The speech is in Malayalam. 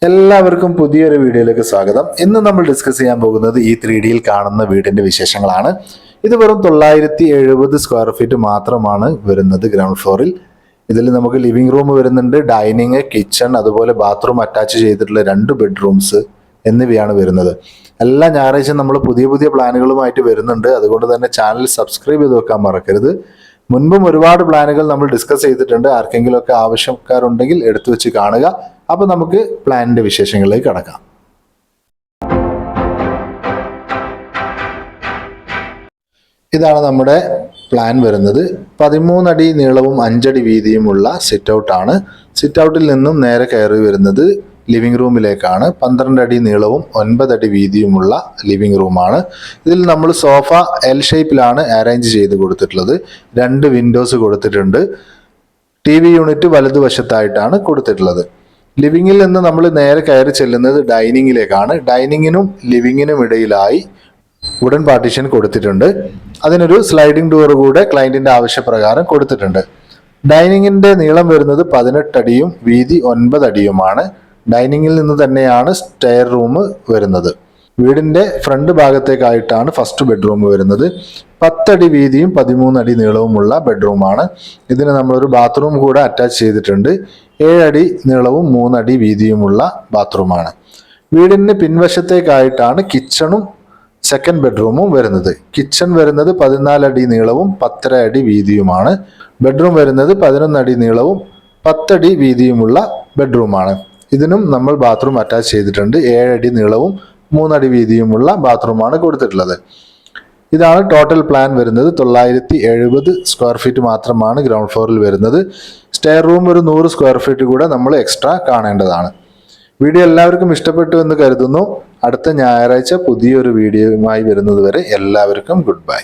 എല്ലാവർക്കും പുതിയൊരു വീഡിയോയിലേക്ക് സ്വാഗതം. ഇന്ന് നമ്മൾ ഡിസ്കസ് ചെയ്യാൻ പോകുന്നത് ഈ 3Dയിൽ കാണുന്ന വീടിന്റെ വിശേഷങ്ങളാണ്. ഇത് വെറും 970 സ്ക്വയർ ഫീറ്റ് മാത്രമാണ് വരുന്നത് ഗ്രൗണ്ട് ഫ്ലോറിൽ. ഇതിൽ നമുക്ക് ലിവിംഗ് റൂം വരുന്നുണ്ട്, ഡൈനിങ്, കിച്ചൺ, അതുപോലെ ബാത്റൂം അറ്റാച്ച് ചെയ്തിട്ടുള്ള 2 ബെഡ്റൂംസ് എന്നിവയാണ് വരുന്നത്. എല്ലാ ഞായറാഴ്ച നമ്മൾ പുതിയ പുതിയ പ്ലാനുകളുമായിട്ട് വരുന്നുണ്ട്. അതുകൊണ്ട് തന്നെ ചാനൽ സബ്സ്ക്രൈബ് ചെയ്ത് വെക്കാൻ മറക്കരുത്. മുൻപും ഒരുപാട് പ്ലാനുകൾ നമ്മൾ ഡിസ്കസ് ചെയ്തിട്ടുണ്ട്. ആർക്കെങ്കിലും ഒക്കെ ആവശ്യക്കാരുണ്ടെങ്കിൽ എടുത്തു വെച്ച് കാണുക. അപ്പോൾ നമുക്ക് പ്ലാനിന്റെ വിശേഷങ്ങളിലേക്ക് കടക്കാം. ഇതാണ് നമ്മുടെ പ്ലാൻ വരുന്നത്. 13 അടി നീളവും 5 അടി വീതിയുമുള്ള സിറ്റ് ഔട്ടാണ്. സിറ്റ് ഔട്ടിൽ നിന്നും നേരെ കയറി വരുന്നത് ലിവിംഗ് റൂമിലേക്കാണ്. 12 അടി നീളവും 9 അടി വീതിയുമുള്ള ലിവിംഗ് റൂമാണ്. ഇതിൽ നമ്മൾ സോഫ എൽ ഷേപ്പിലാണ് അറേഞ്ച് ചെയ്ത് കൊടുത്തിട്ടുള്ളത്. 2 വിൻഡോസ് കൊടുത്തിട്ടുണ്ട്. TV യൂണിറ്റ് വലതുവശത്തായിട്ടാണ് കൊടുത്തിട്ടുള്ളത്. ലിവിങ്ങിൽ നിന്ന് നമ്മൾ നേരെ കയറി ചെല്ലുന്നത് ഡൈനിങ്ങിലേക്കാണ്. ഡൈനിങ്ങിനും ലിവിങ്ങിനും ഇടയിലായി വുഡൻ പാർട്ടീഷൻ കൊടുത്തിട്ടുണ്ട്. അതിനൊരു സ്ലൈഡിംഗ് ഡോർ കൂടെ ക്ലയന്റിന്റെ ആവശ്യപ്രകാരം കൊടുത്തിട്ടുണ്ട്. ഡൈനിങ്ങിന്റെ നീളം വരുന്നത് 18 അടിയും വീതി 9 അടിയുമാണ്. ഡൈനിങ്ങിൽ നിന്ന് തന്നെയാണ് സ്റ്റെയർ റൂം വരുന്നത്. വീടിന്റെ ഫ്രണ്ട് ഭാഗത്തേക്കായിട്ടാണ് ഫസ്റ്റ് ബെഡ്റൂം വരുന്നത്. 10 അടി വീതിയും 13 അടി നീളവുമുള്ള ബെഡ്റൂമാണ്. ഇതിന് നമ്മളൊരു ബാത്റൂം കൂടെ അറ്റാച്ച് ചെയ്തിട്ടുണ്ട്. 7 അടി നീളവും 3 അടി വീതിയുമുള്ള ബാത്റൂമാണ്. വീടിന് പിൻവശത്തേക്കായിട്ടാണ് കിച്ചണും സെക്കൻഡ് ബെഡ്റൂമും വരുന്നത്. കിച്ചൺ വരുന്നത് 14 അടി നീളവും 10.5 അടി വീതിയുമാണ്. ബെഡ്റൂം വരുന്നത് 11 അടി നീളവും 10 അടി വീതിയുമുള്ള ബെഡ്റൂമാണ്. ഇതിനും നമ്മൾ ബാത്റൂം അറ്റാച്ച് ചെയ്തിട്ടുണ്ട്. 7 അടി നീളവും 3 അടി വീതിയുമുള്ള ബാത്റൂമാണ് കൊടുത്തിട്ടുള്ളത്. ഇതാണ് ടോട്ടൽ പ്ലാൻ വരുന്നത്. 970 സ്ക്വയർ ഫീറ്റ് മാത്രമാണ് ഗ്രൗണ്ട് ഫ്ലോറിൽ വരുന്നത്. സ്റ്റെയർ റൂം ഒരു 100 സ്ക്വയർ ഫീറ്റ് കൂടെ നമ്മൾ എക്സ്ട്രാ കാണേണ്ടതാണ്. വീഡിയോ എല്ലാവർക്കും ഇഷ്ടപ്പെട്ടു എന്ന് കരുതുന്നു. അടുത്ത ഞായറാഴ്ച പുതിയൊരു വീഡിയോയുമായി വരുന്നത് വരെ എല്ലാവർക്കും ഗുഡ് ബൈ.